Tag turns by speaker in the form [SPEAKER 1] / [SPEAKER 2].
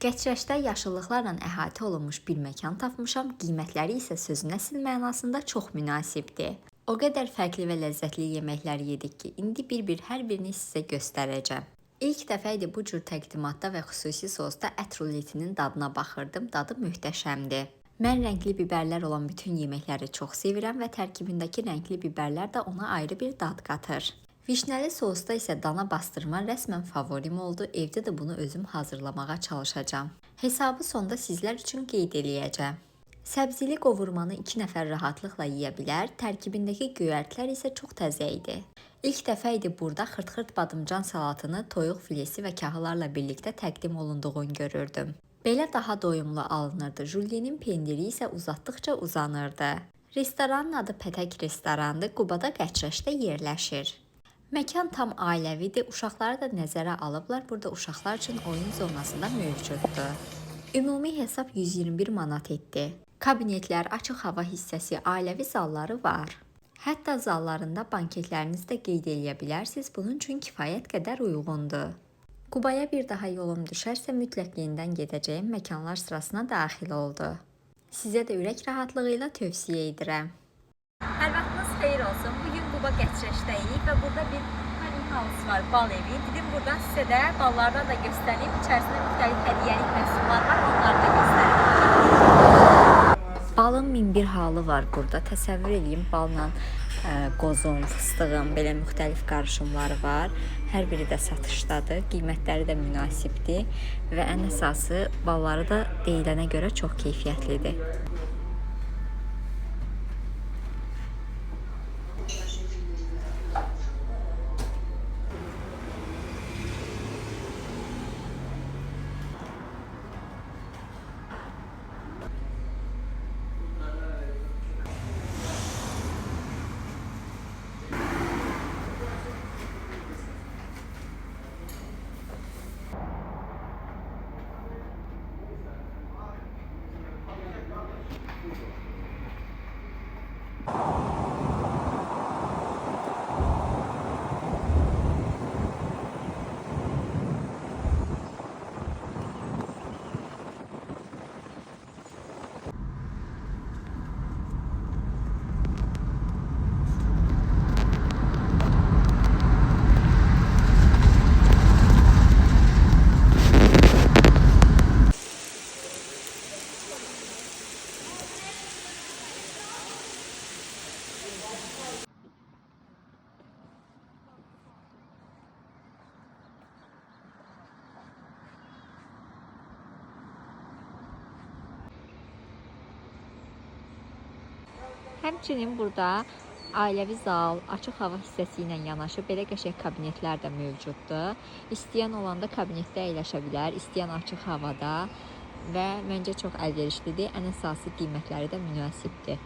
[SPEAKER 1] Gətirəşdə yaşıllıqlarla əhatə olunmuş bir məkan tapmışam, qiymətləri isə sözün əsl mənasında çox münasibdir. O qədər fərqli və ləzzətli yeməklər yedik ki, indi bir-bir hər birini sizə göstərəcəm. İlk dəfə idi bu cür təqdimatda və xüsusi sosda ət ruletinin dadına baxırdım, dadı möhtəşəmdir. Mən rəngli bibərlər olan bütün yeməkləri çox sevirəm və tərkibindəki rəngli bibərlər də ona ayrı bir dad qatır. Vişnəli sosda isə dana bastırma rəsmən favorim oldu. Evdə də bunu özüm hazırlamağa çalışacağam. Hesabı sonda sizlər üçün qeyd eləyəcəm. Səbzili qovurmanı 2 nəfər rahatlıqla yeyə bilər. Tərkibindəki göyərtlər isə çox təzə idi. İlk dəfə idi burada xırt-xırt badımcan salatını toyuq filesi və kahılarla birlikdə təqdim olunduğunu görürdüm. Belə daha doyumlu alınırdı. Juliyenin pendiri isə uzatdıqca uzanırdı. Restoranın adı Pətək restorandır. Qubada Qəçrəşdə yerləşir. Məkan tam ailəvidir, uşaqları da nəzərə alıblar. Burada uşaqlar üçün oyun zonası da mövcuddur. Ümumi hesab 121 manat etdi. Kabinetlər, açıq hava hissəsi, ailəvi zalları var. Hətta zallarında banketlərinizi də qeyd edə bilərsiniz. Bunun üçün kifayət qədər uyğundur. Qubaya bir daha yolum düşərsə mütləq yenidən gedəcəyim məkanlar sırasına daxil oldu. Sizə də ürək rahatlığı ilə tövsiyə edirəm. Hər vaxtınız xeyir olsun. Bugün Quba Qəçrəşdəyik və burada bir honey house var, bal evi. Dedim buradan sizə də ballardan da göstəreyim. İçərisində müxtəlif hədiyyəlik məhsullar var, onları da göstəreyim. Balın min bir halı var burada. Təsəvvür edin, balla qozun, fıstığın belə müxtəlif qarışımları var. Hər biri də satışdadır. Qiymətləri də münasibdir və ən əsası balları da deyilənə görə çox keyfiyyətlidir. Həmçinin burada ailəvi zal, açıq hava hissəsi ilə yanaşı belə qəşəng kabinetlər də mövcuddur. İstəyən olanda kabinetdə əyləşə bilər, istəyən açıq havada və məncə çox əlverişlidir. Ən əsası qiymətləri də münasibdir.